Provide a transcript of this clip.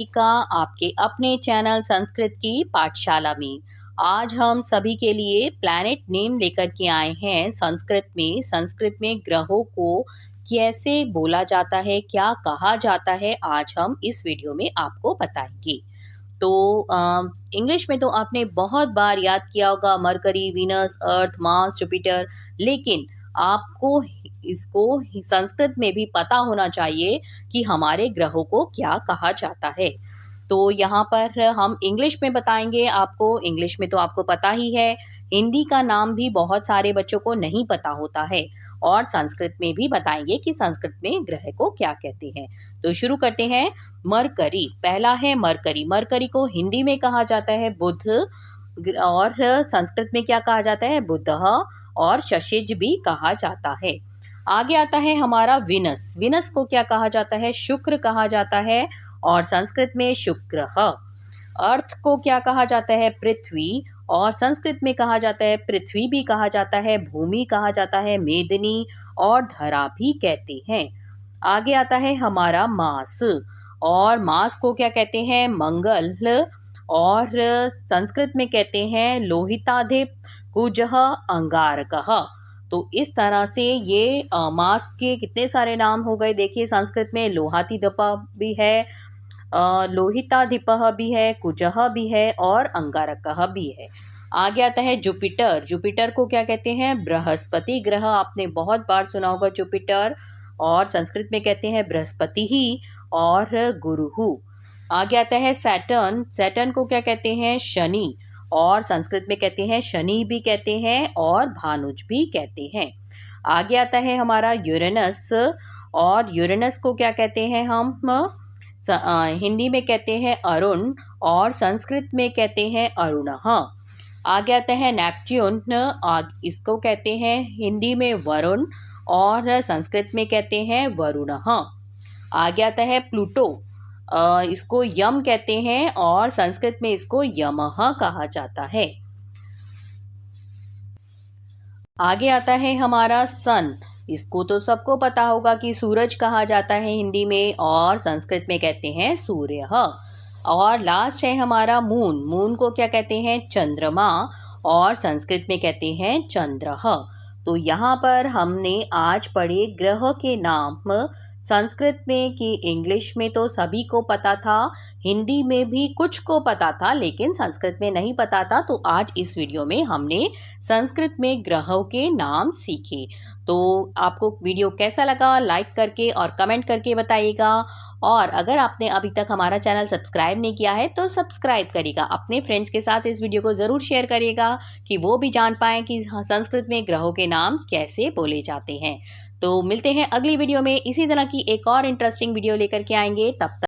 का आपके अपने चैनल संस्कृत की पाठशाला में आज हम सभी के लिए प्लैनेट नेम लेकर के आए हैं। संस्कृत में ग्रहों को कैसे बोला जाता है, क्या कहा जाता है, आज हम इस वीडियो में आपको बताएंगे। तो इंग्लिश में तो आपने बहुत बार याद किया होगा मरकरी, वीनस, अर्थ, मार्स, जुपिटर, लेकिन आपको इसको संस्कृत में भी पता होना चाहिए कि हमारे ग्रहों को क्या कहा जाता है। तो यहाँ पर हम इंग्लिश में बताएंगे आपको। इंग्लिश में तो आपको पता ही है, हिंदी का नाम भी बहुत सारे बच्चों को नहीं पता होता है, और संस्कृत में भी बताएंगे कि संस्कृत में ग्रह को क्या कहते हैं। तो शुरू करते हैं। मरकरी, पहला है मरकरी। मरकरी को हिंदी में कहा जाता है बुध, और संस्कृत में क्या कहा जाता है? बुधः, और शशिज भी कहा जाता है। आगे आता है हमारा विनस। विनस को क्या कहा जाता है? शुक्र कहा जाता है, और संस्कृत में शुक्रः। अर्थ को क्या कहा जाता है? पृथ्वी, और संस्कृत में कहा जाता है पृथ्वी भी कहा जाता है, भूमि कहा जाता है, मेदिनी और धरा भी कहते हैं। आगे आता है हमारा मास, और मास को क्या कहते हैं? मंगल, और संस्कृत में कहते हैं लोहिताधिप, कुजः, अंगारकः। तो इस तरह से ये मास के कितने सारे नाम हो गए। देखिए, संस्कृत में लोहातिदप भी है, लोहिताधिपः भी है, कुजः भी है, और अंगारकः भी है। आगे आता है जुपिटर। जुपिटर को क्या कहते हैं? बृहस्पति ग्रह। आपने बहुत बार सुना होगा जुपिटर, और संस्कृत में कहते हैं बृहस्पति ही और गुरुहु। आगे आता है सैटर्न। सैटर्न को क्या कहते हैं? शनि, और संस्कृत में कहते हैं शनि भी कहते हैं, और भानुज भी कहते हैं। आगे आता है हमारा यूरेनस, और यूरेनस को क्या कहते हैं हम? हिंदी में कहते हैं अरुण, और संस्कृत में कहते हैं अरुणः। आगे आता है नेपच्यून। इसको कहते हैं हिंदी में वरुण, और संस्कृत में कहते हैं वरुणः। आगे आता है प्लूटो। इसको यम कहते हैं, और संस्कृत में इसको यमः कहा जाता है। आगे आता है हमारा सन। इसको तो सबको पता होगा कि सूरज कहा जाता है हिंदी में, और संस्कृत में कहते हैं सूर्यः। और लास्ट है हमारा मून। मून को क्या कहते हैं? चंद्रमा, और संस्कृत में कहते हैं चंद्रः। तो यहाँ पर हमने आज पढ़े ग्रह के नाम संस्कृत में, कि इंग्लिश में तो सभी को पता था, हिंदी में भी कुछ को पता था, लेकिन संस्कृत में नहीं पता था। तो आज इस वीडियो में हमने संस्कृत में ग्रहों के नाम सीखे। तो आपको वीडियो कैसा लगा, लाइक करके और कमेंट करके बताइएगा। और अगर आपने अभी तक हमारा चैनल सब्सक्राइब नहीं किया है तो सब्सक्राइब करिएगा। अपने फ्रेंड्स के साथ इस वीडियो को ज़रूर शेयर करिएगा, कि वो भी जान पाएँ कि संस्कृत में ग्रहों के नाम कैसे बोले जाते हैं। तो मिलते हैं अगली वीडियो में। इसी तरह की एक और इंटरेस्टिंग वीडियो लेकर के आएंगे। तब तक